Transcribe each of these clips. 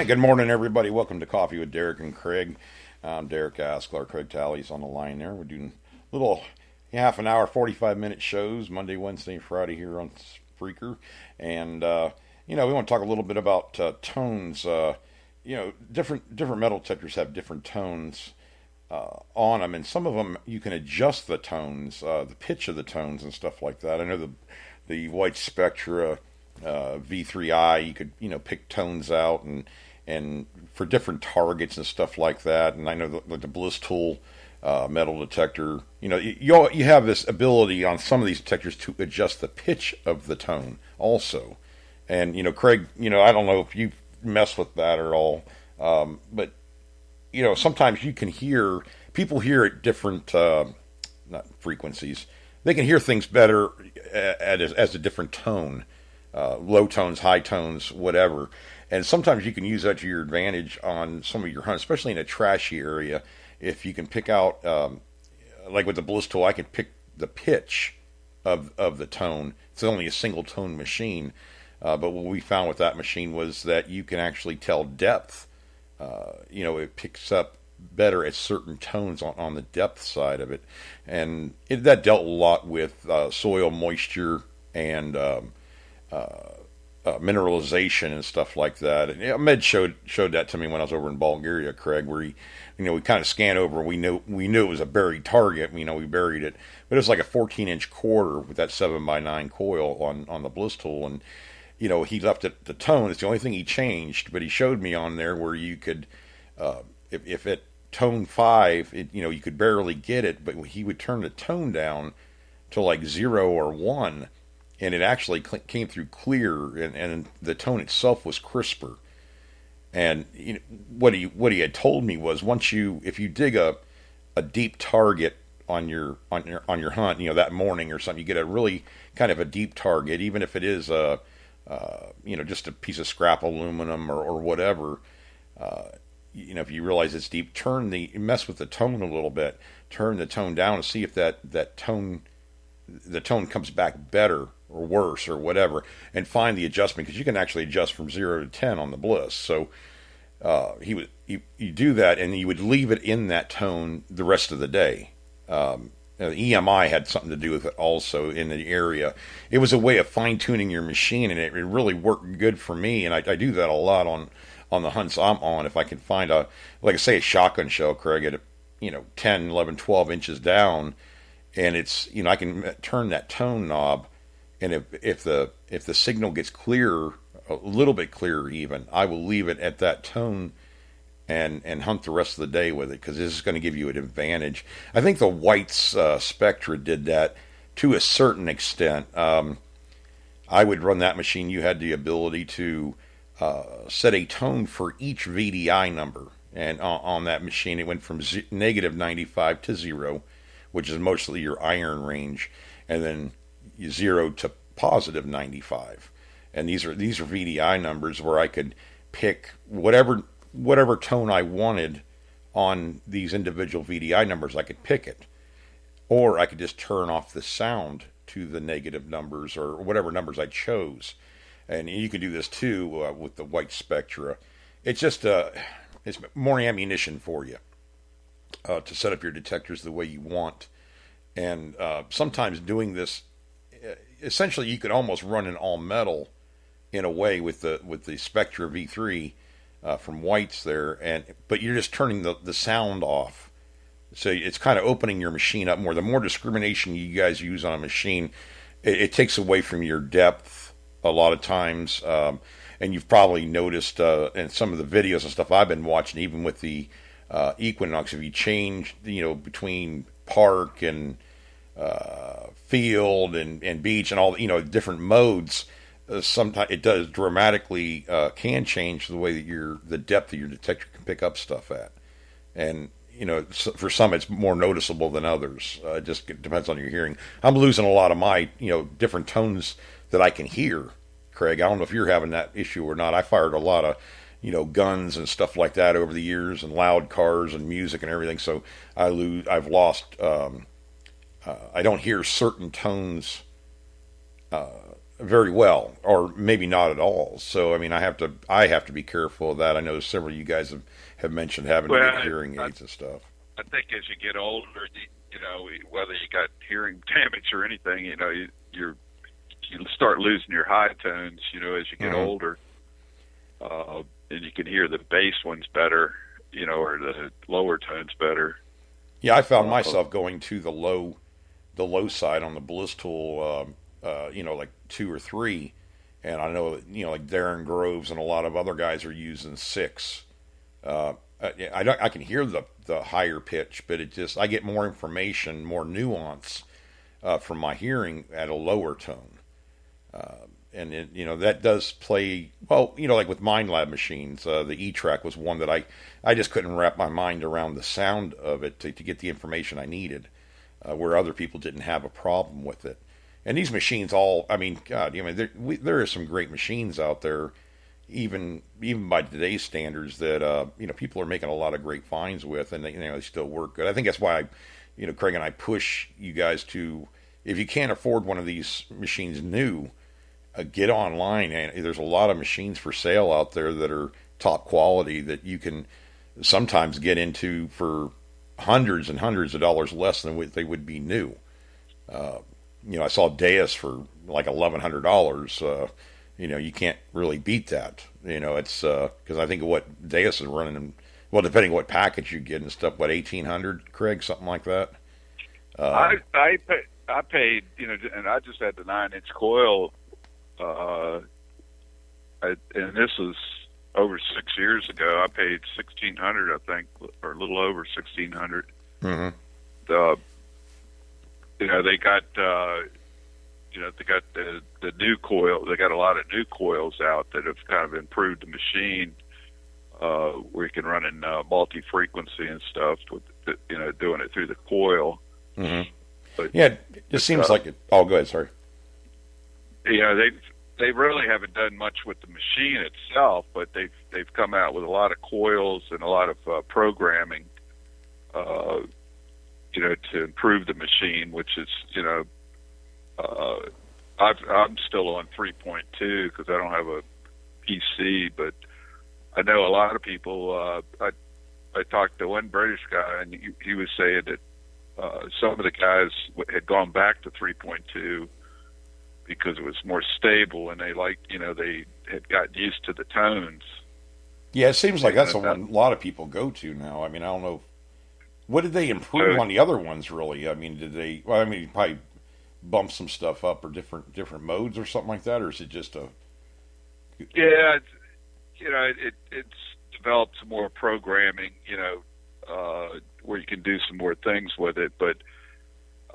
Hey, good morning, everybody. Welcome to Coffee with Derek and Craig. I'm Derek Asklar. Craig Talley's on the line there. We're doing little half an hour, 45-minute shows Monday, Wednesday, Friday here on Spreaker. And, we want to talk a little bit about tones. Different metal detectors have different tones on them, and some of them you can adjust the tones, the pitch of the tones and stuff like that. I know the White Spectra V3i, you could pick tones out and for different targets and stuff like that. And I know the Bliss Tool metal detector, you have this ability on some of these detectors to adjust the pitch of the tone also. And Craig, I don't know if you mess with that at all, but sometimes you can hear people hear at different not frequencies. They can hear things better as a different tone. Low tones, high tones, whatever. And sometimes you can use that to your advantage on some of your hunts, especially in a trashy area. If you can pick out, like with the Bliss Tool, I can pick the pitch of the tone. It's only a single tone machine. But what we found with that machine was that you can actually tell depth. It picks up better at certain tones on the depth side of it. And that dealt a lot with soil moisture and mineralization and stuff like that. And Med showed that to me when I was over in Bulgaria, Craig, where we kind of scanned over. We knew it was a buried target. We buried it, but it was like a 14-inch quarter with that 7x9 coil on the Bliss Tool, and he left it the tone. It's the only thing he changed, but he showed me on there where you could, if at tone 5, you could barely get it, but he would turn the tone down to like 0 or 1. And it actually came through clear, and the tone itself was crisper. And what he had told me was if you dig a deep target on your hunt, that morning or something, you get a really kind of a deep target, even if it is just a piece of scrap aluminum or whatever. If you realize it's deep, mess with the tone a little bit, turn the tone down and see if the tone comes back better or worse or whatever, and find the adjustment, because you can actually adjust from 0 to 10 on the Bliss. So you do that, and you would leave it in that tone the rest of the day. The EMI had something to do with it also in the area. It was a way of fine-tuning your machine, and it really worked good for me, and I do that a lot on the hunts I'm on. If I can find a shotgun shell, Craig, at 10, 11, 12 inches down, and it's I can turn that tone knob, and if the signal gets clearer, a little bit clearer even, I will leave it at that tone and hunt the rest of the day with it, because this is going to give you an advantage. I think the White's Spectra did that to a certain extent. I would run that machine. You had the ability to set a tone for each VDI number, and on that machine it went from negative 95 to 0, which is mostly your iron range, and then 0 to positive 95. And these are VDI numbers where I could pick whatever tone I wanted on these individual VDI numbers. I could pick it, or I could just turn off the sound to the negative numbers or whatever numbers I chose. And you can do this too with the White Spectra. It's just it's more ammunition for you to set up your detectors the way you want. And sometimes doing this, essentially you could almost run an all metal in a way with the Spectra V3 from White's there, but you're just turning the sound off. So it's kind of opening your machine up more. The more discrimination you guys use on a machine, it takes away from your depth a lot of times. And you've probably noticed in some of the videos and stuff I've been watching, even with the Equinox, if you change between park and field and beach and all different modes, sometimes it does dramatically can change the way that the depth of your detector can pick up stuff at. And for some it's more noticeable than others. It just depends on your hearing. I'm losing a lot of my different tones that I can hear, Craig. I don't know if you're having that issue or not. I fired a lot of guns and stuff like that over the years, and loud cars and music and everything. So I've lost. I don't hear certain tones very well, or maybe not at all. So I mean, I have to be careful of that. I know several of you guys have mentioned having to get Well, hearing aids and stuff. I think as you get older, whether you got hearing damage or anything, you start losing your high tones, as you get Hmm. older, and you can hear the bass ones better, or the lower tones better. Yeah, I found Uh, myself going to the low side on the Bliss tool, like 2 or 3, and I know that, like Darren Groves and a lot of other guys are using 6. I can hear the higher pitch, but I get more information, more nuance from my hearing at a lower tone. And that does play well. Like with Mind Lab machines, the E-Track was one that I just couldn't wrap my mind around the sound of it to get the information I needed, where other people didn't have a problem with it. And these machines all, I mean, God, there are some great machines out there, even by today's standards, that people are making a lot of great finds with, and they still work good. I think that's why Craig and I push you guys to, if you can't afford one of these machines new, get online, and there's a lot of machines for sale out there that are top quality that you can sometimes get into for hundreds and hundreds of dollars less than what they would be new. Uh, I saw Deus for like $1,100. You can't really beat that. It's because I think what Deus is running, well, depending on what package you get and stuff, what 1,800, Craig, something like that. I paid, and I just had the 9-inch coil. And this was over 6 years ago. I paid 1,600, I think, or a little over 1,600. Mm-hmm. The they got they got the new coil. They got a lot of new coils out that have kind of improved the machine, where you can run in multi-frequency and stuff with doing it through the coil. Mm-hmm. But Yeah, it just seems like it. Oh, go ahead. Sorry. They really haven't done much with the machine itself, but they've come out with a lot of coils and a lot of programming, to improve the machine, which is I'm still on 3.2 because I don't have a PC, but I know a lot of people. I talked to one British guy, and he was saying that some of the guys had gone back to 3.2 because it was more stable, and they had gotten used to the tones. Yeah, it seems like that's the one a lot of people go to now. I mean, I don't know. What did they improve on the other ones, really? I mean, did they? Well, I mean, probably bump some stuff up or different modes or something like that, or is it just a? Yeah, it's developed some more programming, where you can do some more things with it. But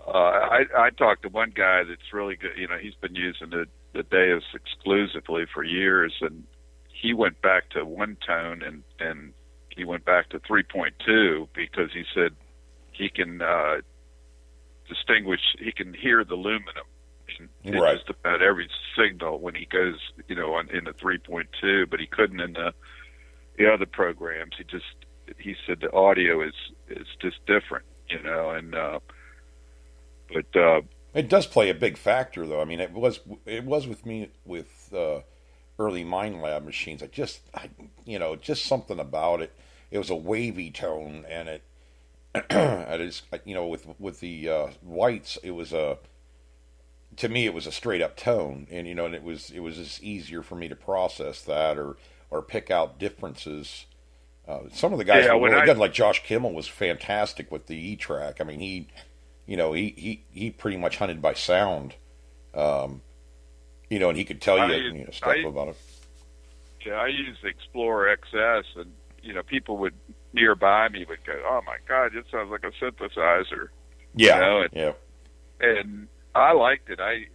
I talked to one guy that's really good. He's been using the Deus exclusively for years, and he went back to one tone and he went back to 3.2 because he said he can distinguish. He can hear the luminum in Right. just about every signal when he goes, in the 3.2, but he couldn't in the other programs. He said the audio is just different, and but It does play a big factor, though. I mean, it was with me with early Mind Lab machines. Just something about it. It was a wavy tone, and it is, with the whites, it was to me it was a straight up tone, and and it was just easier for me to process that or pick out differences. Some of the guys were really good, like Josh Kimmel was fantastic with the E-Track. I mean, he pretty much hunted by sound, and he could tell you, stuff about it. Yeah, I used the Explorer XS, and people would nearby me would go, "Oh my God, it sounds like a synthesizer." Yeah, yeah. And I liked it. I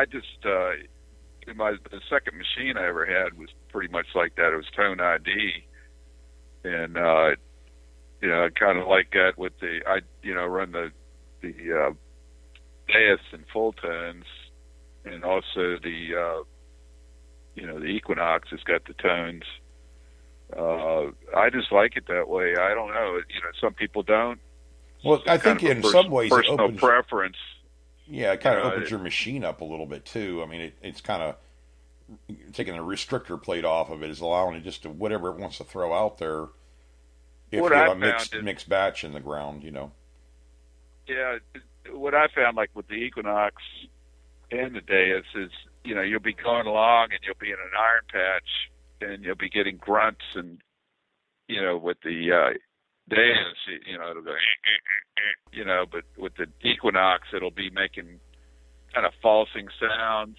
just the second machine I ever had was pretty much like that. It was Tone ID, and I kind of like that with I run the Deus in full tones, and also the Equinox has got the tones. I just like it that way. I don't know. Some people don't. Well, I think in some ways personal preference. Yeah, it You kind of know, opens your machine up a little bit too. I mean, it's kind of taking the restrictor plate off of it is allowing it just to whatever it wants to throw out there. If what you I have a found is, mixed batch in the ground, yeah, what I found like with the Equinox and the Deus is, you'll be going along and you'll be in an iron patch and you'll be getting grunts and, with the Deus, it'll go, but with the Equinox, it'll be making kind of falsing sounds,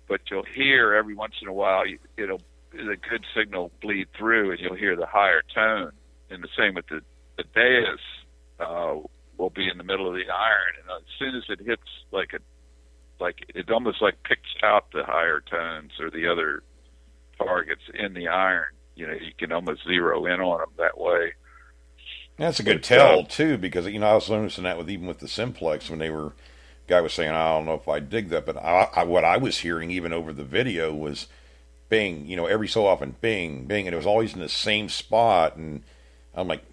but you'll hear every once in a while, the good signal bleed through and you'll hear the higher tone. And the same with the Deus, will be in the middle of the iron. And as soon as it hits it almost like picks out the higher tones or the other targets in the iron. You can almost zero in on them that way. That's a good tell too, because I was noticing that even with the Simplex when guy was saying, I don't know if I dig that, but what I was hearing even over the video was bing, every so often bing, bing, and it was always in the same spot, and I'm like,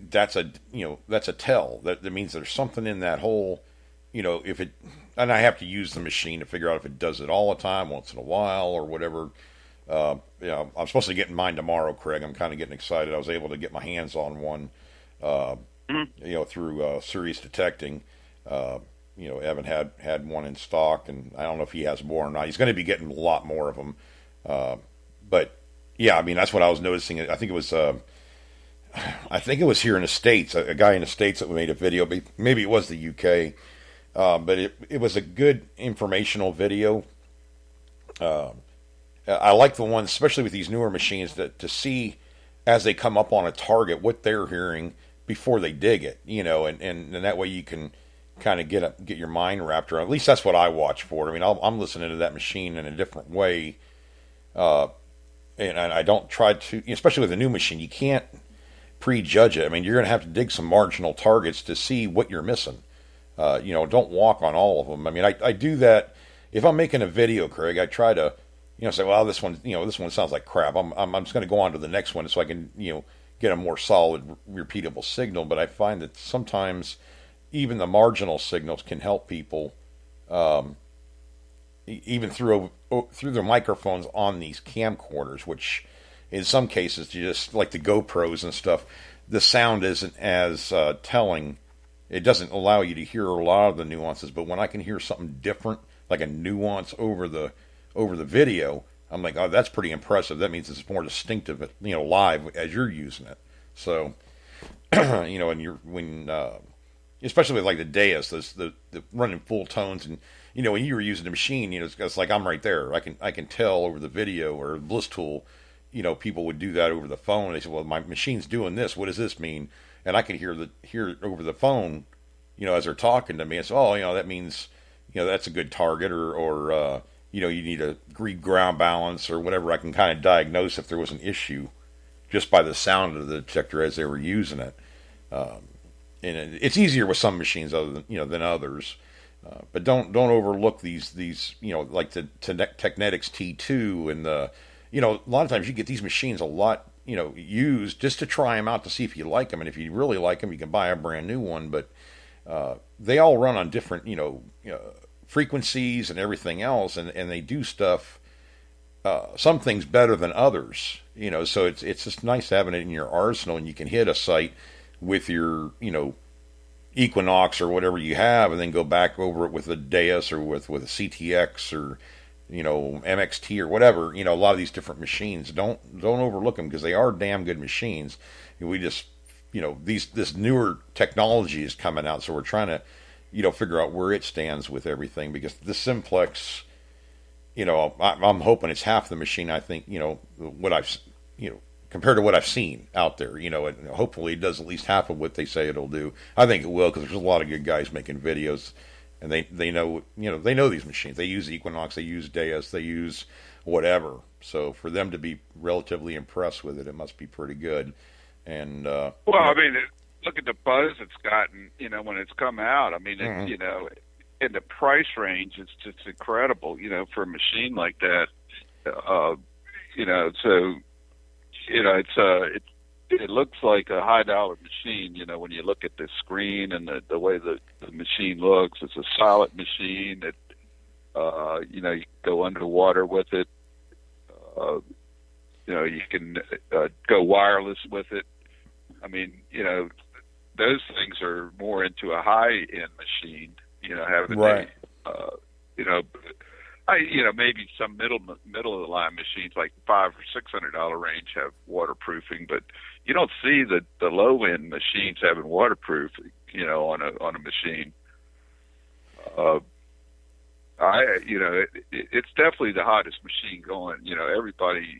that's a tell. That means there's something in that hole, if it, and I have to use the machine to figure out if it does it all the time, once in a while, or whatever. I'm supposed to get mine tomorrow, Craig. I'm kind of getting excited. I was able to get my hands on one, through Series Detecting. Evan had one in stock, and I don't know if he has more or not. He's going to be getting a lot more of them. But yeah, I mean, that's what I was noticing. I think it was here in the States, a guy in the States that made a video. Maybe it was the UK, but it was a good informational video. I like the ones, especially with these newer machines, to see as they come up on a target what they're hearing before they dig it, and that way you can kind of get your mind wrapped around. At least that's what I watch for. I mean, I'm listening to that machine in a different way, and I don't try to, especially with a new machine, you can't prejudge it. I mean, you're going to have to dig some marginal targets to see what you're missing. Don't walk on all of them. I mean, I do that if I'm making a video, Craig. I try to, say, well, this one sounds like crap. I'm just going to go on to the next one so I can, get a more solid, repeatable signal. But I find that sometimes even the marginal signals can help people, even through the microphones on these camcorders, which in some cases, just like the GoPros and stuff, the sound isn't as telling. It doesn't allow you to hear a lot of the nuances. But when I can hear something different, like a nuance over the video, I'm like, oh, that's pretty impressive. That means it's more distinctive, live as you're using it. So, and especially with like the Deus, the running full tones, and when you were using the machine, it's like I'm right there. I can tell over the video or Bliss Tool. People would do that over the phone. They said, well, my machine's doing this. What does this mean? And I can hear it over the phone, as they're talking to me. It's, that means, that's a good target, or you need a ground balance or whatever. I can kind of diagnose if there was an issue just by the sound of the detector as they were using it. And it's easier with some machines than others. But don't overlook these like the Technetics T2 and a lot of times you get these machines a lot used just to try them out to see if you like them, and if you really like them, you can buy a brand new one. But they all run on different frequencies and everything else, and they do stuff. Some things better than others, so it's just nice having it in your arsenal, and you can hit a site with your Equinox or whatever you have, and then go back over it with a Deus or with a CTX or MXT or whatever. A lot of these different machines, don't overlook them, because they are damn good machines. We just this newer technology is coming out, so we're trying to figure out where it stands with everything, because the Simplex, I'm hoping it's half the machine. I think what I've compared to what I've seen out there, and hopefully it does at least half of what they say it'll do. I think it will, because there's a lot of good guys making videos, and they know they know these machines. They use Equinox, they use Deus, they use whatever. So for them to be relatively impressed with it, it must be pretty good. And I mean, look at the buzz it's gotten. When it's come out. I mean, in the price range, it's just incredible. For a machine like that. So. It's it looks like a high-dollar machine. You know, when you look at the screen and the way the machine looks, it's a solid machine. That you know, you can go underwater with it. You know, you can go wireless with it. I mean, you know, those things are more into a high-end machine. You know, having right. you know, you know, maybe some middle of the line machines like $500 or $600 range have waterproofing, but you don't see the low end machines having waterproofing. You know, on a machine. You know, it's definitely the hottest machine going. You know, everybody,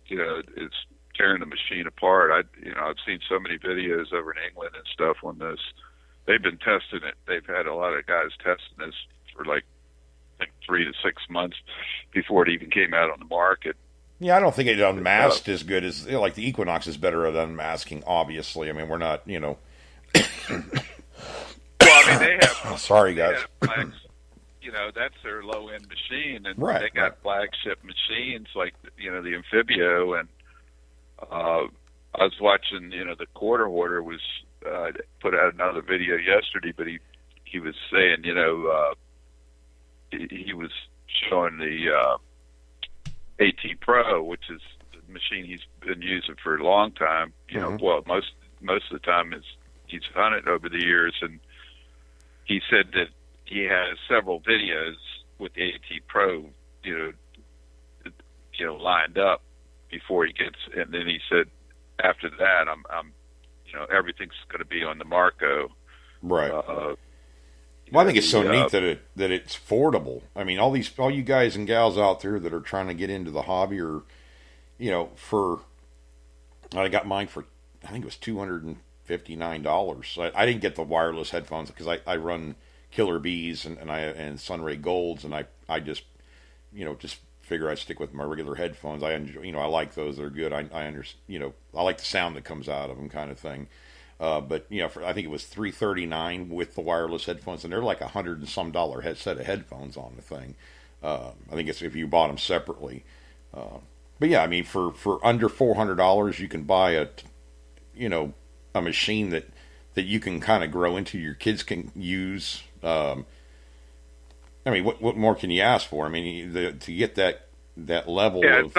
you know, is tearing the machine apart. You know, I've seen so many videos over in England and stuff on this. They've been testing it. They've had a lot of guys testing this for like, I think 3 to 6 months before it even came out on the market. Yeah, I don't think it unmasked as good as, you know, like the Equinox is better at unmasking, obviously. I mean, we're not, you know. Well, I mean, they have. Sorry, guys. You know, that's their low-end machine, and right, they got flagship machines like, you know, the Amphibio, and I was watching, you know, the quarter hoarder was put out another video yesterday, but he was saying, you know, he was showing the AT Pro, which is the machine he's been using for a long time. You know, well, most of the time he's hunted over the years, and he said that he has several videos with the AT Pro, you know, lined up before he gets, and then he said after that, I'm you know, everything's going to be on the Marco. Right. Well, I think it's so neat that it's affordable. I mean, all you guys and gals out there that are trying to get into the hobby, or, you know, I got mine for, I think it was $259. I didn't get the wireless headphones because I run Killer Bees and Sunray Golds, and I just, you know, just figure I'd stick with my regular headphones. I enjoy, you know, I like those. They're good. I understand, you know, I like the sound that comes out of them, kind of thing. But you know, I think it was $339 with the wireless headphones, and they're like $100 and some set of headphones on the thing. I think it's if you bought them separately. But yeah, I mean, for under $400, you can buy a machine that you can kind of grow into. Your kids can use. I mean, what more can you ask for? I mean, to get that level. Yeah, of... it's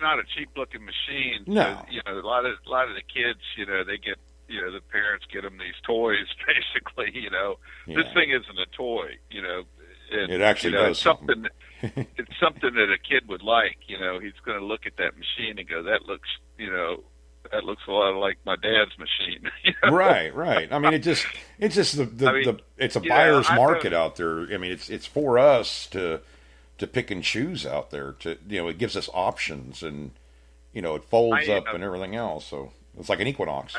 not a cheap looking machine. No, you know, a lot of the kids, you know, they get, you know, the parents get them these toys. Basically, you know, This thing isn't a toy. You know, it actually does something. It's something that a kid would like. You know, he's going to look at that machine and go, "That looks, you know, that looks a lot like my dad's machine." You know? Right. I mean, it's just it's a buyer's market out there. I mean, it's for us to pick and choose out there. To, you know, it gives us options, and, you know, it folds up and everything else. So it's like an Equinox.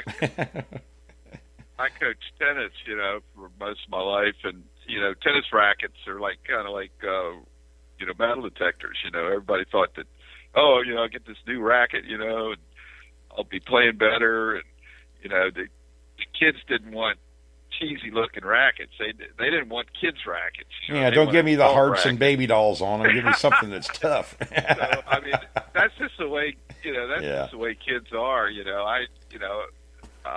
I coached tennis, you know, for most of my life, and, you know, tennis rackets are kind of like you know, metal detectors. You know, everybody thought that, oh, you know, I'll get this new racket, you know, and I'll be playing better. And, you know, the kids didn't want cheesy looking rackets. They didn't want kids rackets. You know? Yeah, don't give me the hearts rackets and baby dolls on them. Give me something that's tough. So, I mean, that's just the way, you know, just the way kids are. You know, I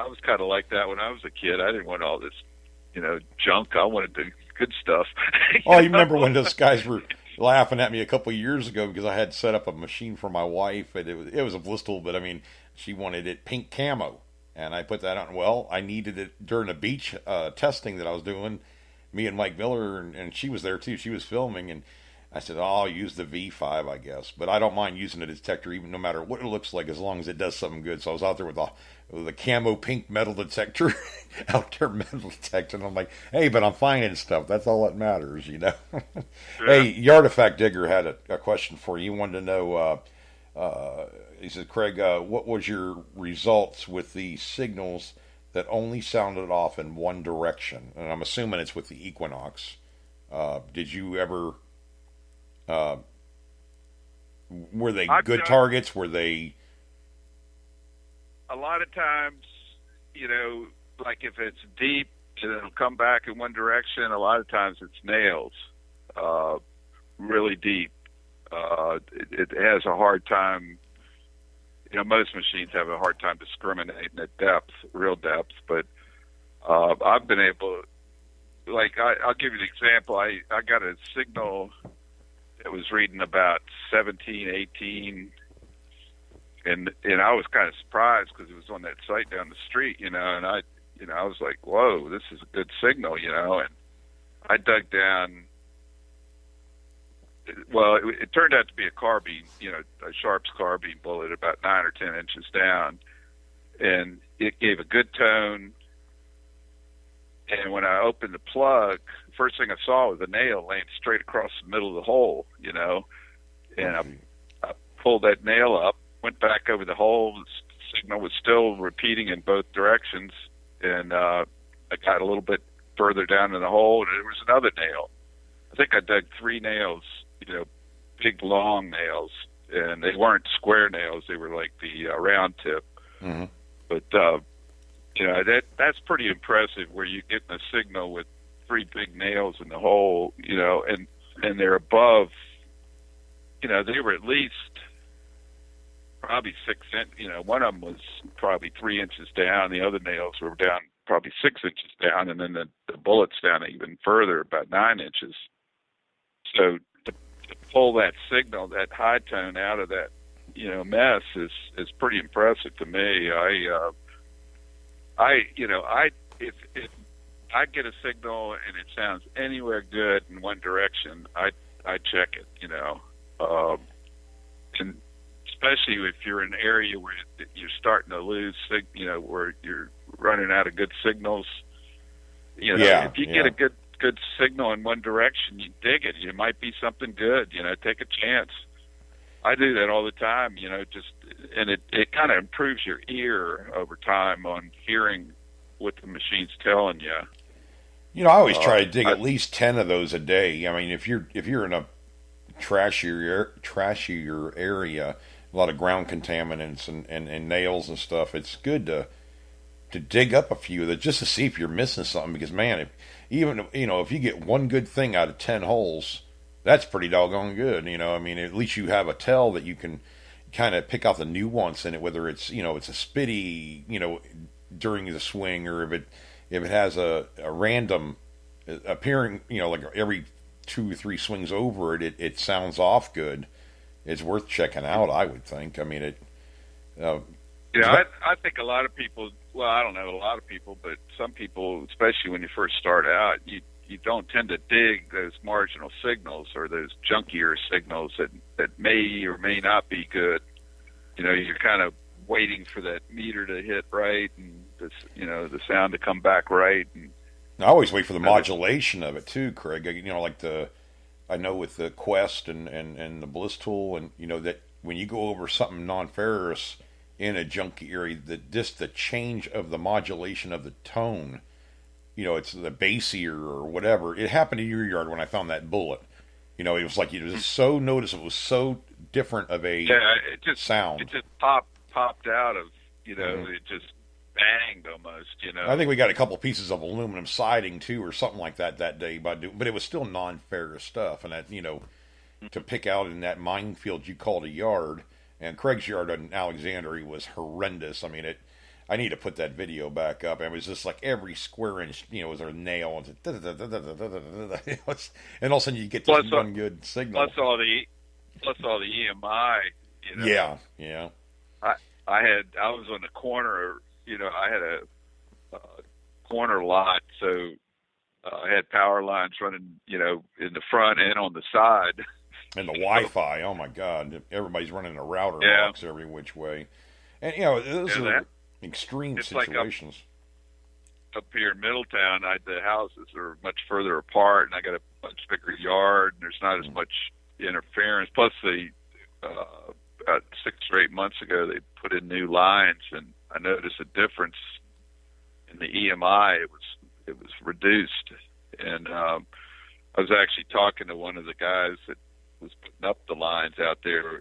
was kind of like that when I was a kid. I didn't want all this, you know, junk. I wanted the good stuff. You remember when those guys were laughing at me a couple of years ago because I had set up a machine for my wife, and it was a Blistol, but I mean, she wanted it pink camo, and I put that on. Well, I needed it during a beach testing that I was doing. Me and Mike Miller, and she was there too. She was filming, and I said, I'll use the V5, I guess, but I don't mind using a detector, even no matter what it looks like, as long as it does something good. So I was out there with a camo pink metal detector, out there metal detecting. I'm like, hey, but I'm finding stuff. That's all that matters, you know. Yeah. Hey, Yartifact Digger had a question for you. He wanted to know, he said, Craig, what was your results with the signals that only sounded off in one direction? And I'm assuming it's with the Equinox. Did you ever... were they good targets? Were they... A lot of times, you know, like if it's deep, it'll come back in one direction. A lot of times it's nails, really deep. It has a hard time most machines have a hard time discriminating at depth, real depth, but I've been able, like, I'll give you an example. I got a signal that was reading about 17, 18, and I was kind of surprised because it was on that site down the street, and I was like, whoa, this is a good signal, and I dug down. Well, it turned out to be a carbine, a Sharps carbine bullet about 9 or 10 inches down, and it gave a good tone. And when I opened the plug, first thing I saw was a nail laying straight across the middle of the hole, and I pulled that nail up, went back over the hole. The signal was still repeating in both directions, and I got a little bit further down in the hole, and there was another nail. I think I dug 3 nails, big long nails, and they weren't square nails; they were like the round tip. Mm-hmm. But that's pretty impressive. Where you get a signal with 3 big nails in the hole, and they're above. They were at least probably 6 inch. One of them was probably 3 inches down. The other nails were down probably 6 inches down, and then the bullet's down even further, about 9 inches. So to pull that signal, that high tone out of that, mess is pretty impressive to me. If I get a signal and it sounds anywhere good in one direction, I check it, and especially if you're in an area where you're starting to lose, where you're running out of good signals. If you get a good signal in one direction, you dig it. It might be something good. Take a chance. I do that all the time. And it kind of improves your ear over time on hearing what the machine's telling you. I always try to dig at least 10 of those a day. I mean, if you're in a trashier area, a lot of ground contaminants and nails and stuff, it's good to dig up a few of that just to see if you're missing something. Because man, if you get one good thing out of 10 holes, that's pretty doggone good. I mean, at least you have a tell that you can kind of pick out the nuance in it, whether it's it's a spitty during the swing, or if it has a random appearing, like every 2 or 3 swings over it sounds off good. It's worth checking out, I would think. I mean, I think a lot of people. Well, I don't know a lot of people, but some people, especially when you first start out, you don't tend to dig those marginal signals or those junkier signals that may or may not be good. You're kind of waiting for that meter to hit right and the sound to come back right. And I always wait for the modulation of it too, Craig. I know with the Quest and the Bliss tool, and that when you go over something non-ferrous in a junky area, the change of the modulation of the tone, it's the bassier or whatever. It happened in your yard when I found that bullet. It was like it was so noticeable. It was so different of a sound. It just popped out of It just banged almost. I think we got a couple pieces of aluminum siding too, or something like that day. But it was still non-ferrous stuff, and that to pick out in that minefield you called a yard. And Craig's yard in Alexandria was horrendous. I mean, I need to put that video back up. It was just like every square inch, was a nail. And all of a sudden you get this one good signal. Plus all the EMI. Yeah. I was on the corner. I had a corner lot, so I had power lines running, in the front and on the side. And the Wi-Fi, oh my God! Everybody's running a router box every which way, and those are extreme situations. Like up here in Middletown, the houses are much further apart, and I got a much bigger yard, and there's not as much interference. Plus, about 6 or 8 months ago, they put in new lines, and I noticed a difference in the EMI. It was reduced, and I was actually talking to one of the guys that was putting up the lines out there,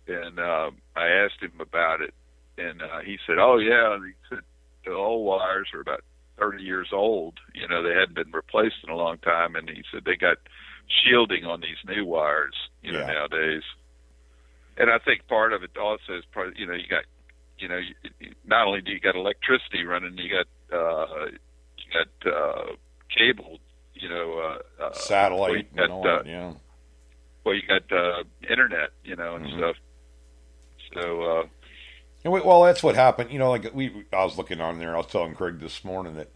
and I asked him about it, and he said, "Oh yeah," he said the old wires are about 30 years old. They hadn't been replaced in a long time, and he said they got shielding on these new wires, nowadays. And I think part of it also is part. You got, not only do you got electricity running, you got cable. Satellite and all that. Yeah. Well, you got internet. And stuff. So. Well, that's what happened. I was looking on there. I was telling Craig this morning that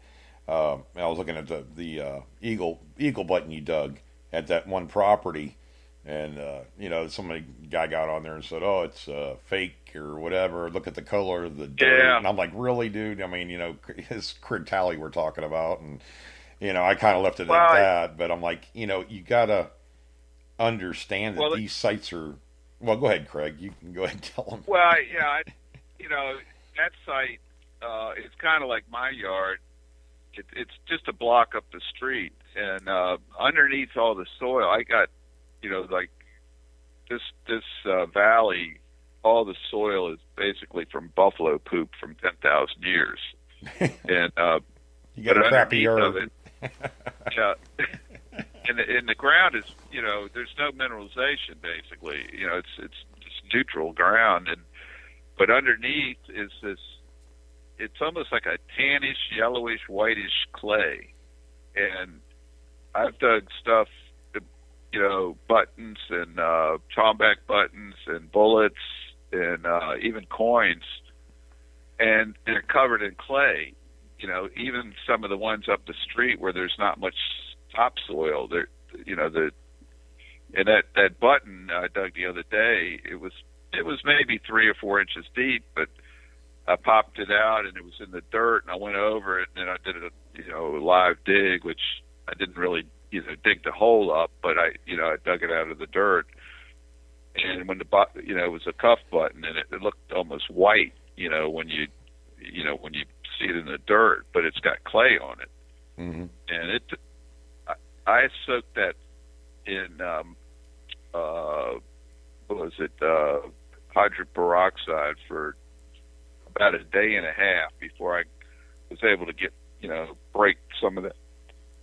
I was looking at the eagle button you dug at that one property, and guy got on there and said, "Oh, it's fake or whatever. Look at the color of the dirt." Yeah. And I'm like, "Really, dude? I mean, his Craig Talley we're talking about, and I kind of left it at that. But I'm like, you gotta understand that these sites are. Well, go ahead, Craig. You can go ahead and tell them. Well, yeah, that site is kind of like my yard. It's just a block up the street, and underneath all the soil, I got, like this valley. All the soil is basically from buffalo poop from 10,000 years, and you got a crappy yard. Yeah, and the ground is, there's no mineralization basically. It's just neutral ground, but underneath is this. It's almost like a tannish, yellowish, whitish clay, and I've dug stuff, buttons and Tomback buttons and bullets and even coins, and they're covered in clay. Even some of the ones up the street where there's not much topsoil, and that button I dug the other day, it was maybe 3 or 4 inches deep, but I popped it out and it was in the dirt, and I went over it, and then I did a live dig, which I didn't really dig the hole up, but I dug it out of the dirt, and when it was a cuff button, and it looked almost white, when you see it in the dirt, but it's got clay on it. Mm-hmm. And I soaked that in hydroperoxide for about a day and a half before I was able to get break some of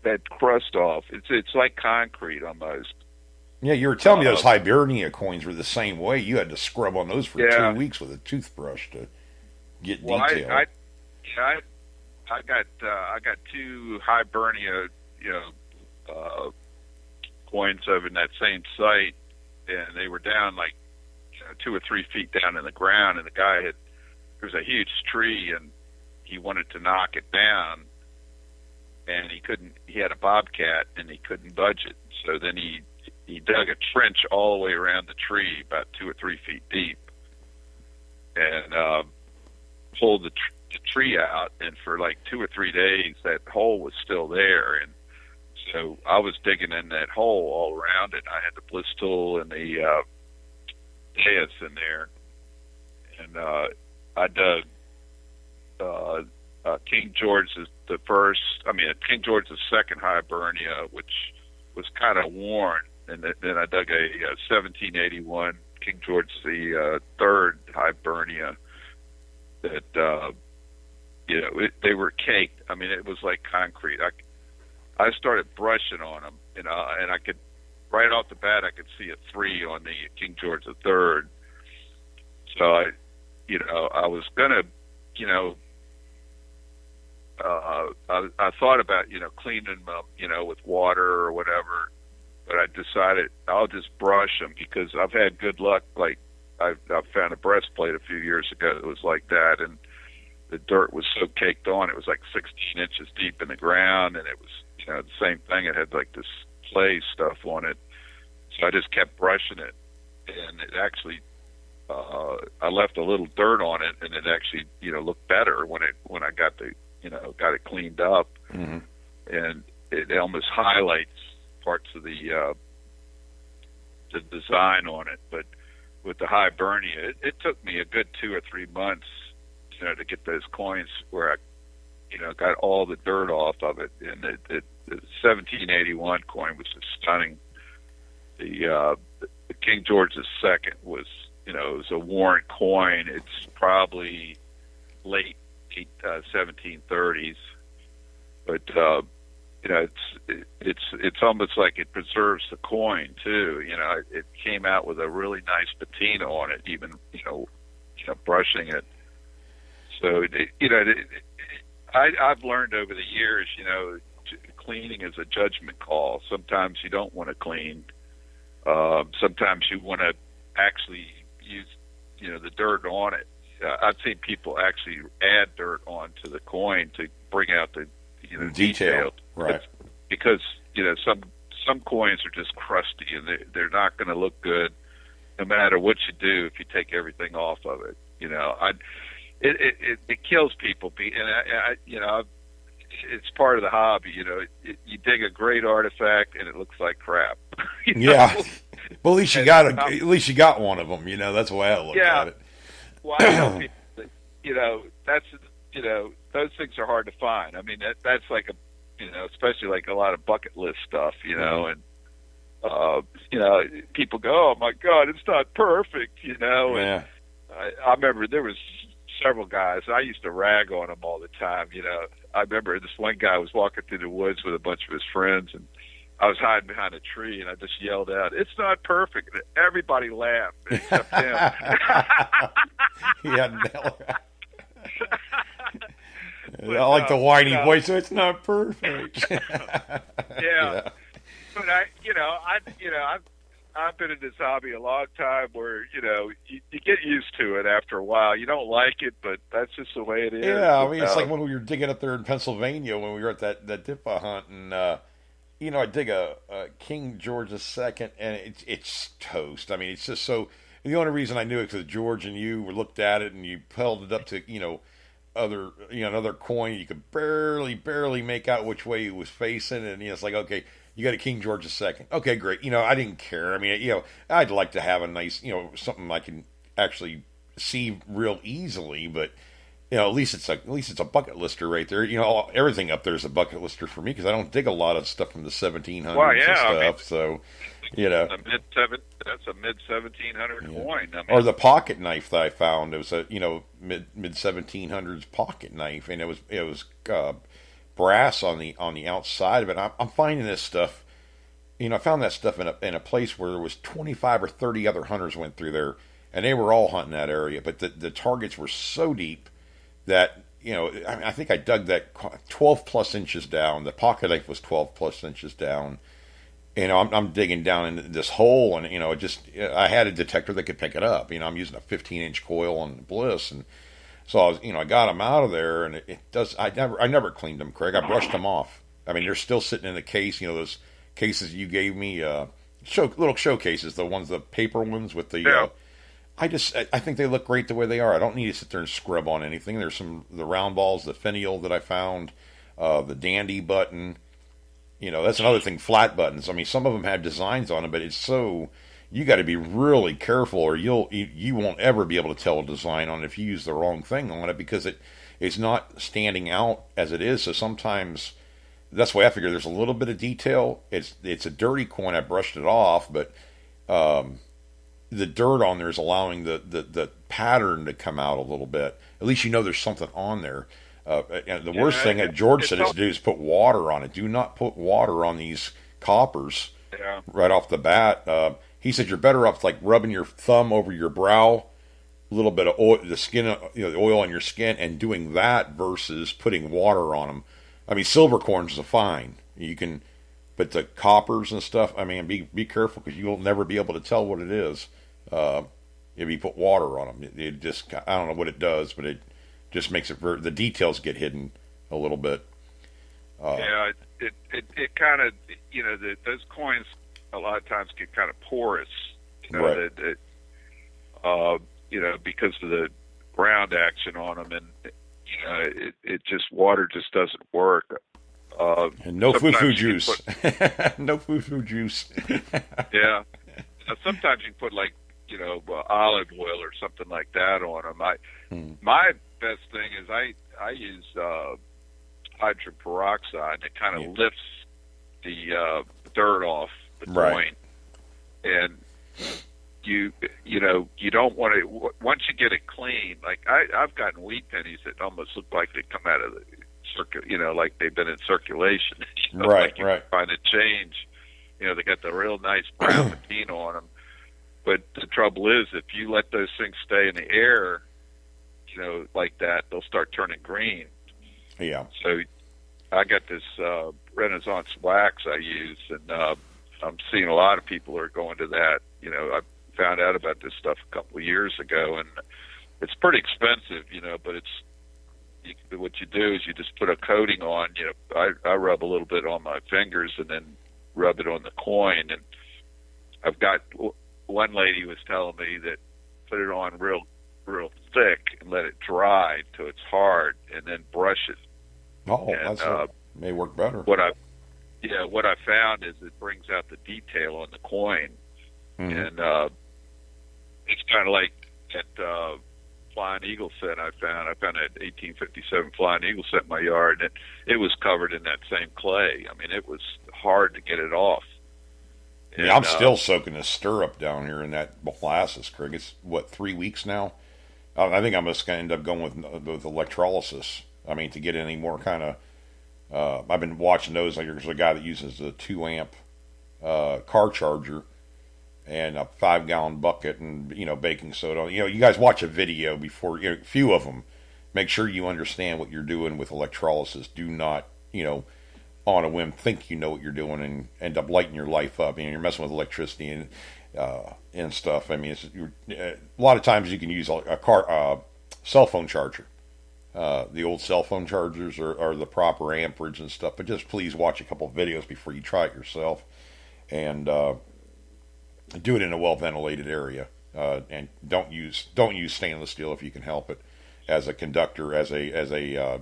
that crust off. It's like concrete almost. Yeah, you were telling me those Hibernia coins were the same way. You had to scrub on those for 2 weeks with a toothbrush to get detail. I got 2 Hibernia coins over in that same site, and they were down like 2 or 3 feet down in the ground, and the guy there was a huge tree, and he wanted to knock it down, and he had a bobcat, and he couldn't budge it. So then he dug a trench all the way around the tree, about 2 or 3 feet deep, and pulled the tree out, and for like 2 or 3 days, that hole was still there, and so I was digging in that hole all around it. I had the bliss tool and the dais in there, and I dug King George King George II Hibernia, which was kind of worn, and then I dug a 1781 King George the III Hibernia that they were caked. I mean, it was like concrete. I started brushing on them, and I could, right off the bat, I could see a 3 on the King George III. So I was gonna, I thought about, cleaning them up, with water or whatever, but I decided I'll just brush them because I've had good luck. Like I found a breastplate a few years ago that was like that, and the dirt was so caked on, it was like 16 inches deep in the ground, and it was, the same thing. It had like this clay stuff on it, so I just kept brushing it, and it actually, I left a little dirt on it, and it actually, looked better when I got got it cleaned up, mm-hmm. and it almost highlights parts of the design on it. But with the Hibernia, it took me a good 2 or 3 months, to get those coins where I, got all the dirt off of it. And the 1781 coin was just stunning. The King George II was, it was a worn coin. It's probably late 1730s, but it's almost like it preserves the coin too. It came out with a really nice patina on it, even brushing it. So I've learned over the years, cleaning is a judgment call. Sometimes you don't want to clean. Sometimes you want to actually use, the dirt on it. I've seen people actually add dirt onto the coin to bring out the, detail. Right. Because, some coins are just crusty and they're not going to look good no matter what you do if you take everything off of it. It kills people. And it's part of the hobby. You dig a great artifact and it looks like crap. Yeah. Well, at least you got at least you got one of them. That's the way I look at it. Well, I tell people that, that's those things are hard to find. I mean, that's like especially like a lot of bucket list stuff. And people go, "Oh my God, it's not perfect," Yeah. And I remember there was several guys. I used to rag on them all the time. I remember this one guy was walking through the woods with a bunch of his friends, and I was hiding behind a tree, and I just yelled out, "It's not perfect!" And everybody laughed except him. Yeah, I like the whiny voice. So it's not perfect. Yeah. But I've been in this hobby a long time where, you get used to it after a while. You don't like it, but that's just the way it is. Yeah, I mean, it's like when we were digging up there in Pennsylvania when we were at that Dippa hunt, and, I dig a King George II, and it's toast. I mean, it's just so... The only reason I knew it because George and you looked at it, and you held it up to, another coin. You could barely make out which way he was facing, and it's like, okay, you got a King George II. Okay, great. I didn't care. I mean, I'd like to have a nice, something I can actually see real easily, but at least it's a bucket lister right there. Everything up there is a bucket lister for me because I don't dig a lot of stuff from the 1700s and stuff. So, that's a mid 1700 coin. I mean, or the pocket knife that I found. It was a mid 1700s pocket knife, and it was brass on the outside of it. I'm finding this stuff. I found that stuff in a place where there was 25 or 30 other hunters went through there, and they were all hunting that area. But the targets were so deep that I think I dug that 12 plus inches down. The pocket knife was 12 plus inches down. I'm digging down into this hole, and I had a detector that could pick it up. I'm using a 15-inch coil on Bliss, and so I got them out of there, and it does. I never cleaned them, Craig. I brushed them off. I mean, they're still sitting in the case. Those cases you gave me, little showcases, the ones, the paper ones with the. Yeah. I think they look great the way they are. I don't need to sit there and scrub on anything. There's the round balls, the finial that I found, the dandy button. That's another thing. Flat buttons. I mean, some of them have designs on them, but it's so. You got to be really careful, or you won't ever be able to tell a design on it if you use the wrong thing on it because it's not standing out as it is. So sometimes that's the way I figure. There's a little bit of detail. It's a dirty coin. I brushed it off, but the dirt on there is allowing the pattern to come out a little bit. At least there's something on there. And the worst thing that George said is to do is put water on it. Do not put water on these coppers right off the bat. He said you're better off like rubbing your thumb over your brow, a little bit of oil, the skin, the oil on your skin, and doing that versus putting water on them. I mean, silver coins is fine. You can, but the coppers and stuff. I mean, be careful because you will never be able to tell what it is if you put water on them. It just, I don't know what it does, but it just makes it the details get hidden a little bit. It kind of those coins a lot of times get kind of porous, right. Because of the ground action on them, and it just water just doesn't work. And no foo-foo juice. No foo-foo juice. Yeah. Sometimes you can put like olive oil or something like that on them. My best thing is I use hydrogen peroxide. It kind of lifts the dirt off the coin, and you don't want to. Once you get it clean, like I've gotten wheat pennies that almost look like they come out of like they've been in circulation. Right, like you right. find a change. They got the real nice brown patina on them. But the trouble is, if you let those things stay in the air, like that, they'll start turning green. Yeah. So I got this Renaissance wax I use, and I'm seeing a lot of people are going to that. I found out about this stuff a couple of years ago, and it's pretty expensive, but what you do is you just put a coating on. I rub a little bit on my fingers and then rub it on the coin. And I've got one lady was telling me that put it on real thick and let it dry till it's hard, and then brush it. Oh, and, may work better. What I found is it brings out the detail on the coin, and it's kind of like that Flying Eagle set I found an 1857 Flying Eagle set in my yard, and it was covered in that same clay. I mean, it was hard to get it off. And, I'm still soaking the stirrup down here in that molasses, Craig. It's, 3 weeks now? I think I'm just going to end up going with electrolysis. I mean, to get any more kind of... I've been watching those. Like, there's a guy that uses a 2-amp car charger and a 5-gallon bucket and, baking soda. You guys watch a video before, a few of them. Make sure you understand what you're doing with electrolysis. Do not, on a whim, think you know what you're doing and end up lighting your life up. You're messing with electricity and stuff. I mean, a lot of times you can use a cell phone charger. The old cell phone chargers are the proper amperage and stuff. But just please watch a couple of videos before you try it yourself. And... do it in a well-ventilated area, and don't use stainless steel if you can help it as a conductor, as your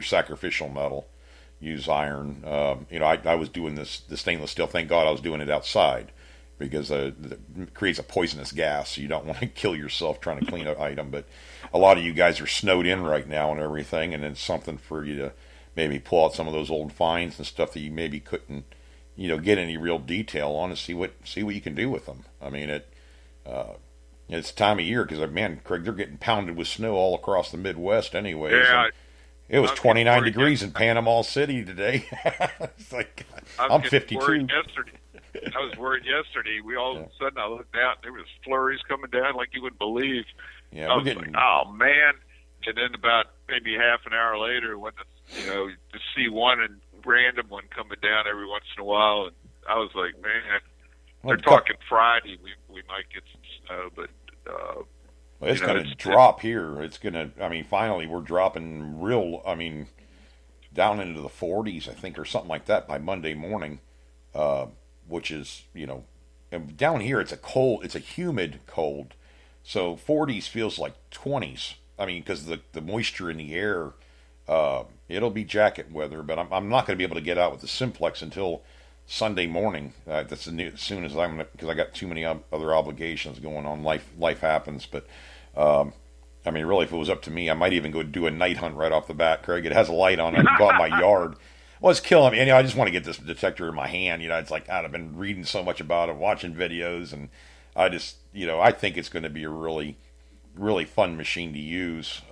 sacrificial metal. Use iron. I was doing the stainless steel. Thank God I was doing it outside, because it creates a poisonous gas. So you don't want to kill yourself trying to clean an item. But a lot of you guys are snowed in right now and everything, and it's something for you to maybe pull out some of those old finds and stuff that you maybe couldn't get any real detail on, and see what you can do with them. I mean, it's time of year, because, man, Craig, they're getting pounded with snow all across the Midwest anyways. Yeah, it was 29 degrees in Panama City today. It's like, I'm 52. I was worried yesterday. All of a sudden I looked out, and there was flurries coming down like you wouldn't believe. Yeah, I was like, oh, man. And then about maybe half an hour later, when to see one and random one coming down every once in a while, and I was like, man, they're talking Friday. We might get some snow, but it's going to drop here. It's going to. I mean, finally, we're dropping real. I mean, down into the 40s, I think, or something like that by Monday morning, which is and down here it's a humid cold, so 40s feels like 20s. I mean, because the moisture in the air. It'll be jacket weather, but I'm not going to be able to get out with the Simplex until Sunday morning. That's as soon as because I got too many other obligations going on. Life happens, but I mean, really, if it was up to me, I might even go do a night hunt right off the bat. Craig, it has a light on it. I bought my yard. Well, it's killing me. I just want to get this detector in my hand. It's like, God, I've been reading so much about it, watching videos, and I just, I think it's going to be a really, really fun machine to use.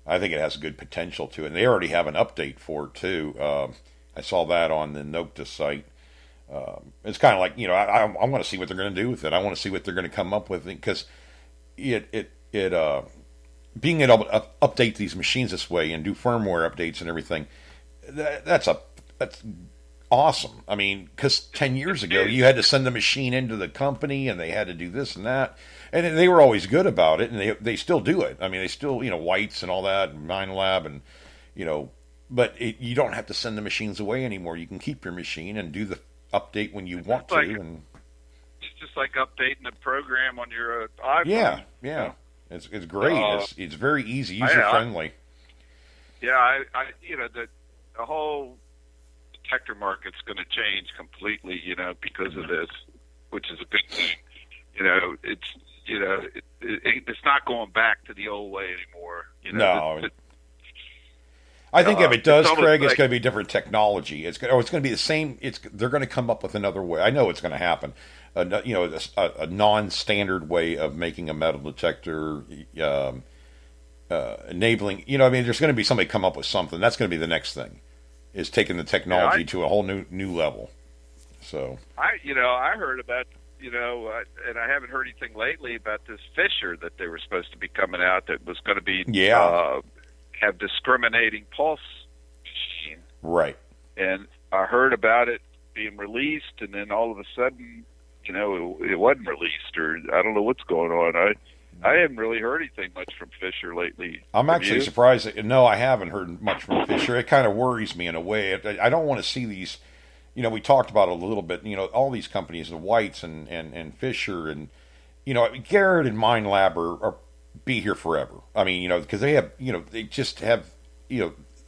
I think it has good potential to it. And they already have an update for it, too. I saw that on the Noctis site. It's kind of like, I want to see what they're going to do with it. I want to see what they're going to come up with, because being able to update these machines this way and do firmware updates and everything, that's awesome. I mean, because 10 years ago, you had to send the machine into the company, and they had to do this and that. And they were always good about it, and they still do it. I mean, they still, Whites and all that, and MineLab, and, but you don't have to send the machines away anymore. You can keep your machine and do the update when you want to. And it's just like updating a program on your iPhone. Yeah. It's great. It's very easy, user-friendly. The whole detector market's going to change completely, because of this, which is a good thing. It's not going back to the old way anymore. No. I think if it does, Craig, it's going to be different technology. It's going to be the same. They're going to come up with another way. I know it's going to happen. A non-standard way of making a metal detector. enabling. I mean, there's going to be somebody come up with something. That's going to be the next thing, is taking the technology to a whole new level. So I heard about and I haven't heard anything lately about this Fisher that they were supposed to be coming out that was going to be have discriminating pulse machine. Right. And I heard about it being released, and then all of a sudden, it wasn't released, or I don't know what's going on. I haven't really heard anything much from Fisher lately. I'm actually surprised no, I haven't heard much from Fisher. It kind of worries me in a way. I don't want to see these. We talked about it a little bit. All these companies, the Whites and Fisher, and Garrett and MindLab are be here forever. I mean, because they have, they just have,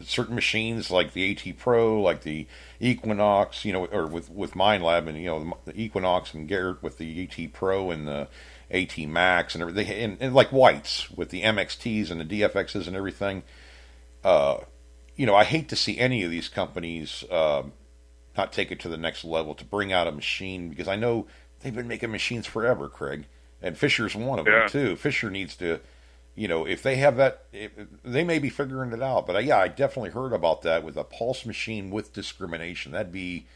certain machines like the AT Pro, like the Equinox, or with MindLab, and the Equinox, and Garrett with the AT Pro and the AT Max and everything, and like Whites with the MXTs and the DFXs and everything. I hate to see any of these companies not take it to the next level, to bring out a machine, because I know they've been making machines forever, Craig, and Fisher's one of them too. Fisher needs to, if they have that, they may be figuring it out. But I definitely heard about that with a pulse machine with discrimination. That'd be,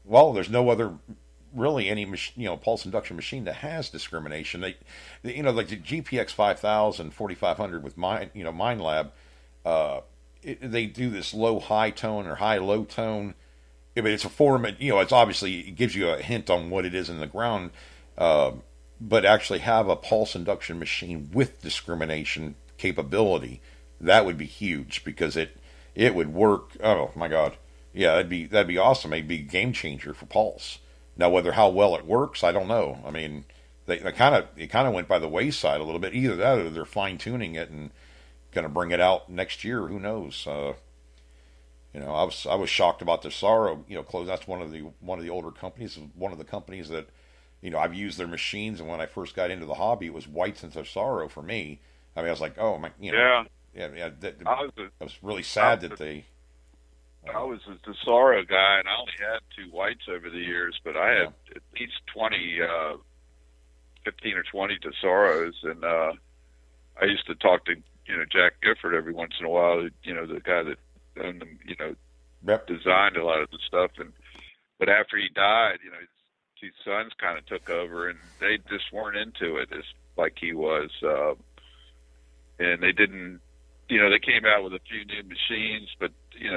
there's no other really any pulse induction machine that has discrimination. They like the GPX 5000, 4500 with MindLab, they do this low high tone or high low tone. I mean, it's a form. It's obviously, it gives you a hint on what it is in the ground, but actually have a pulse induction machine with discrimination capability, that would be huge, because it would work. Oh my God, yeah, that'd be awesome. It'd be a game changer for pulse. Now, how well it works, I don't know. I mean, it kind of went by the wayside a little bit. Either that, or they're fine tuning it and going to bring it out next year. Who knows? I was shocked about the Sorrow, close. That's one of the older companies. One of the companies that, I've used their machines, and when I first got into the hobby, it was Whites and Sorrow for me. I mean, I was like, oh my, yeah. I was really sad that they. I was a Tesoro guy, and I only had 2 Whites over the years, but I had at least 15 or 20 Tesoros, and I used to talk to Jack Gifford every once in a while. The guy that owned them, designed a lot of the stuff, but after he died, his 2 sons kind of took over, and they just weren't into it as like he was, and they didn't. They came out with a few new machines, but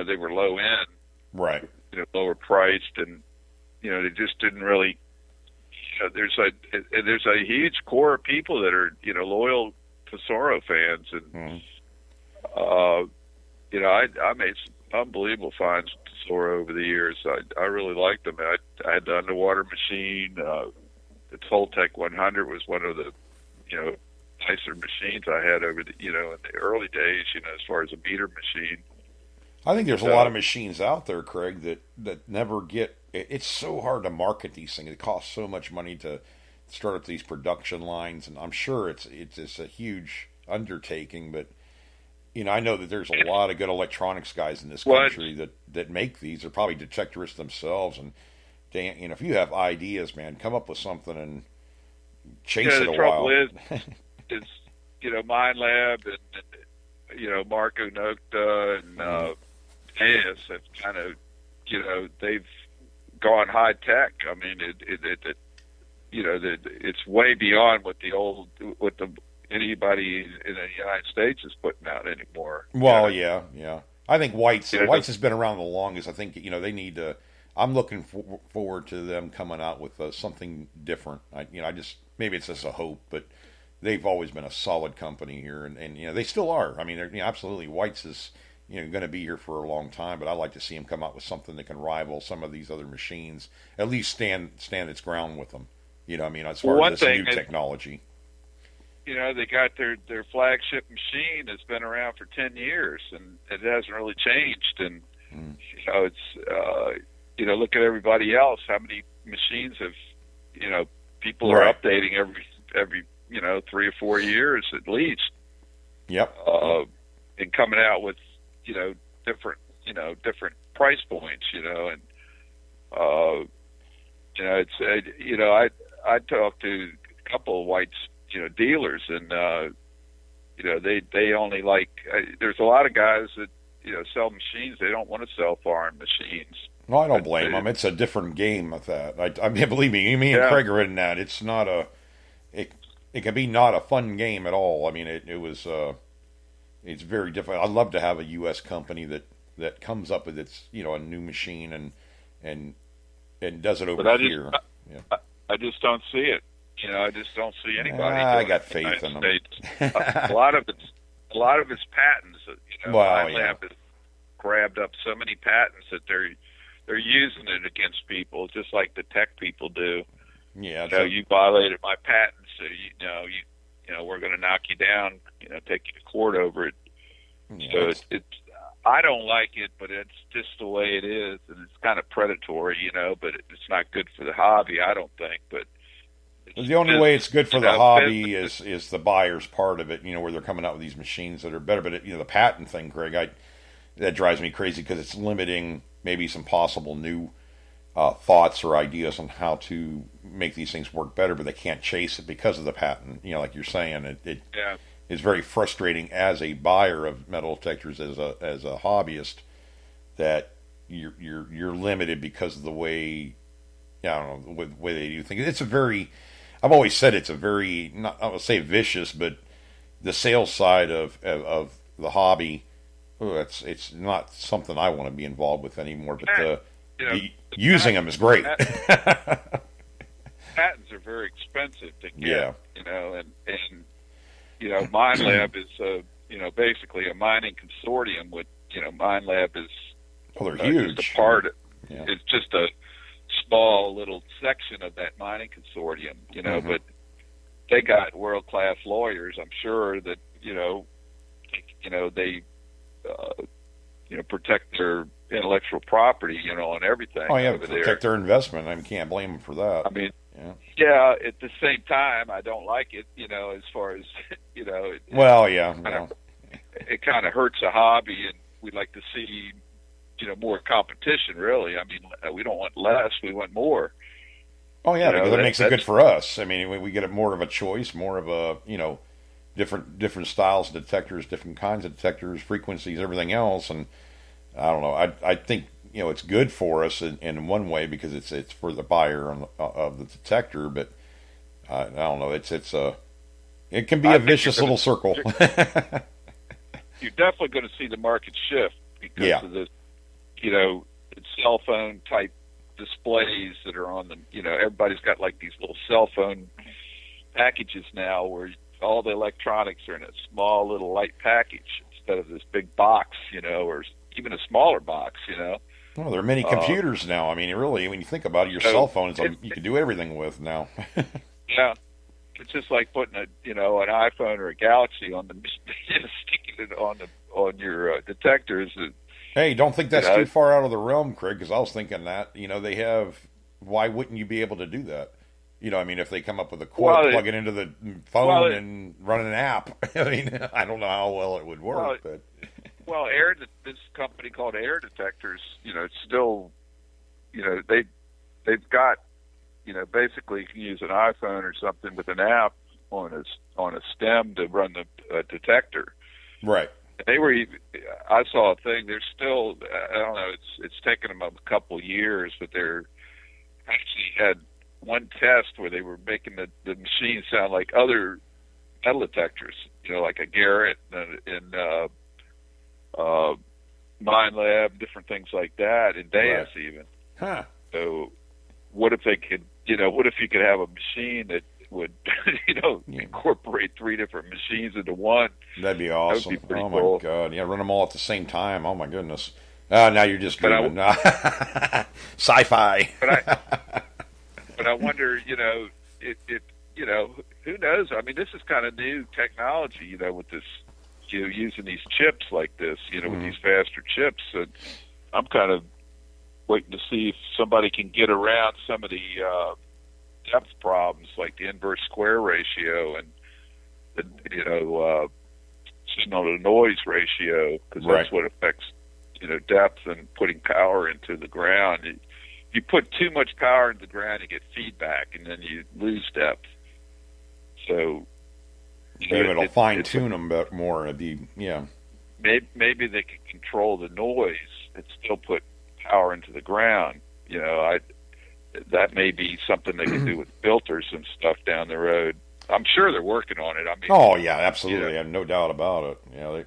they were low end, right? Lower priced, and they just didn't really. There's a huge core of people that are loyal Tesoro fans, and I made some unbelievable finds with Tesoro over the years. I really liked them. I had the underwater machine. The Toltec 100 was one of the nicer machines I had over the in the early days. As far as a meter machine. I think there's a lot of machines out there, Craig, that never get. It's so hard to market these things. It costs so much money to start up these production lines, and I'm sure it's a huge undertaking. But I know that there's a lot of good electronics guys in this country that make these. They're probably detectorists themselves, and if you have ideas, man, come up with something and chase it a while. The trouble is MindLab and Marco Nocta and AS have kind of they've gone high tech. I mean, it's way beyond what anybody in the United States is putting out anymore. Well, yeah. I think Whites has been around the longest. I think they need to. I'm looking forward to them coming out with something different. Maybe it's just a hope, but they've always been a solid company here, and they still are. I mean, absolutely, Whites is going to be here for a long time, but I'd like to see them come out with something that can rival some of these other machines. At least stand its ground with them. As far as this new technology. They got their flagship machine that's been around for 10 years, and it hasn't really changed. And it's look at everybody else. How many machines have people are updating every 3 or 4 years at least. Yep. And coming out with different price points. And I talked to a couple of Whites dealers, and they only like. There's a lot of guys that sell machines. They don't want to sell foreign machines. No, I don't blame them. It's a different game with that. I mean, believe me and Craig are in that. It's not it can be not a fun game at all. I mean, it was it's very difficult. I'd love to have a U.S. company that comes up with its a new machine and does it over here. I just don't see it. I just don't see anybody. I got faith in them. A lot of it's patents. Lab has grabbed up so many patents that they're using it against people, just like the tech people do. Yeah. You violated my patent, so we're going to knock you down. Take you to court over it. Yeah, so it's I don't like it, but it's just the way it is, and it's kind of predatory, but it's not good for the hobby, I don't think. But the only way it's good for the hobby is the buyer's part of it, where they're coming out with these machines that are better. But the patent thing, Greg, that drives me crazy because it's limiting maybe some possible new thoughts or ideas on how to make these things work better, but they can't chase it because of the patent. Like you're saying, it is very frustrating as a buyer of metal detectors, as a hobbyist, that you're limited because of the way the way they do things. It's a very, I've always said it's a very, not I would say vicious, but the sales side of the hobby, it's not something I want to be involved with anymore. But using them is great. Patents are very expensive to get. And Mine Lab is basically a mining consortium. With Mine Lab is they're huge. Just a part of, it's just a small little section of that mining consortium. But they got world class lawyers. I'm sure that they protect their intellectual property, on everything. Oh yeah, over protect there. their investment. I mean, can't blame them for that. I mean, at the same time, I don't like it. As far as it kind of hurts a hobby, and we'd like to see more competition. Really, I mean, we don't want less; we want more. Oh yeah, because it makes it good for us. I mean, we get more of a choice, more of a different styles of detectors, different kinds of detectors, frequencies, everything else. And I don't know. I think it's good for us in one way because it's for the buyer of the detector. But I don't know. It can be a vicious little circle. You're definitely going to see the market shift because of this. Cell phone type displays that are on the. Everybody's got like these little cell phone packages now where all the electronics are in a small little light package instead of this big box, or even a smaller box, Well, there are many computers now. I mean, really, when you think about it, your cell phone is you can do everything with now. Yeah, it's just like putting an iPhone or a Galaxy on the sticking it on your detectors. Hey, don't think that's too far out of the realm, Craig. Because I was thinking that they have. Why wouldn't you be able to do that? I mean, if they come up with a cord, plug it into the phone and run an app. I mean, I don't know how well it would work, but. Well, this company called Air Detectors, it's still, they've got, basically you can use an iPhone or something with an app on a stem to run the detector. Right. I saw a thing. They're still, I don't know. It's taken them a couple years, but they're actually had one test where they were making the machine sound like other metal detectors, like a Garrett and Mine Lab, different things like that, and Deus even. Huh. So, what if they could? What if you could have a machine that would, incorporate three different machines into one? That'd be awesome. That'd be pretty cool. My God! Yeah, run them all at the same time. Oh my goodness! Now you're just dreaming. Sci-fi. But I wonder, who knows? I mean, this is kind of new technology, with this. Using these chips like this, with these faster chips, and I'm kind of waiting to see if somebody can get around some of the depth problems, like the inverse square ratio and the signal to noise ratio, because that's what affects depth and putting power into the ground. If you put too much power into the ground, you get feedback, and then you lose depth. So. maybe it'll fine tune them a bit more. It'd be, yeah. Maybe they can control the noise and still put power into the ground. That may be something they can do with filters and stuff down the road. I'm sure they're working on it. I mean, oh yeah, absolutely. I have no doubt about it.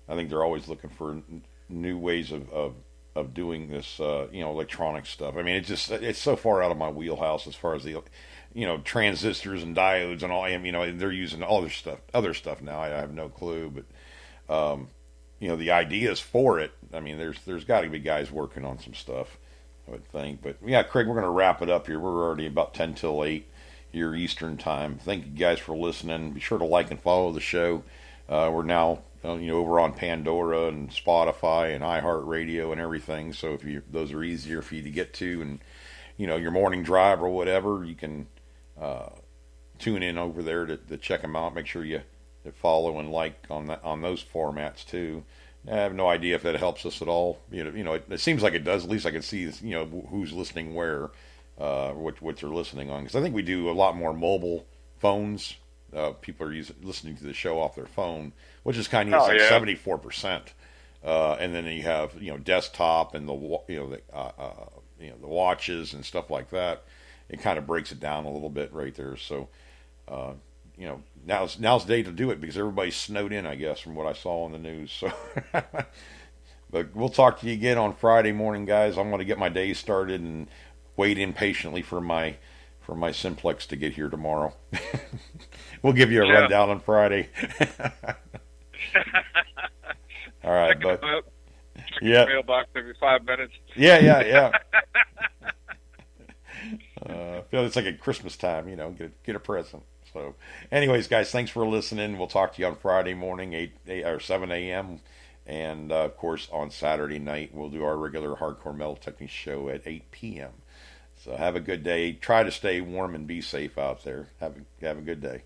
I think they're always looking for new ways of doing this, electronic stuff. I mean, it's so far out of my wheelhouse as far as the, transistors and diodes and all. They're using all other stuff now. I have no clue, but the ideas for it. I mean, there's got to be guys working on some stuff, I would think. But yeah, Craig, we're going to wrap it up here. We're already about 10 till 8 here Eastern time. Thank you guys for listening. Be sure to like and follow the show. We're now over on Pandora and Spotify and iHeartRadio and everything. So those are easier for you to get to, and your morning drive or whatever, you can tune in over there to check them out. Make sure you follow and like on those formats too. I have no idea if that helps us at all. It seems like it does. At least I can see who's listening where, what they're listening on. Because I think we do a lot more mobile phones. People are listening to the show off their phone, which is kind of 74%. And then you have desktop and the watches and stuff like that. It kind of breaks it down a little bit right there. So now's the day to do it because everybody's snowed in, I guess, from what I saw on the news. So, but we'll talk to you again on Friday morning, guys. I'm going to get my day started and wait impatiently for my Simplex to get here tomorrow. We'll give you a rundown on Friday. All right, bud. Check your mailbox every 5 minutes. Yeah. I feel it's like at Christmas time, get a present. So, anyways, guys, thanks for listening. We'll talk to you on Friday morning, 8 or 7 a.m. And, of course, on Saturday night, we'll do our regular Hardcore Metal Techniques show at 8 p.m. So have a good day. Try to stay warm and be safe out there. Have a good day.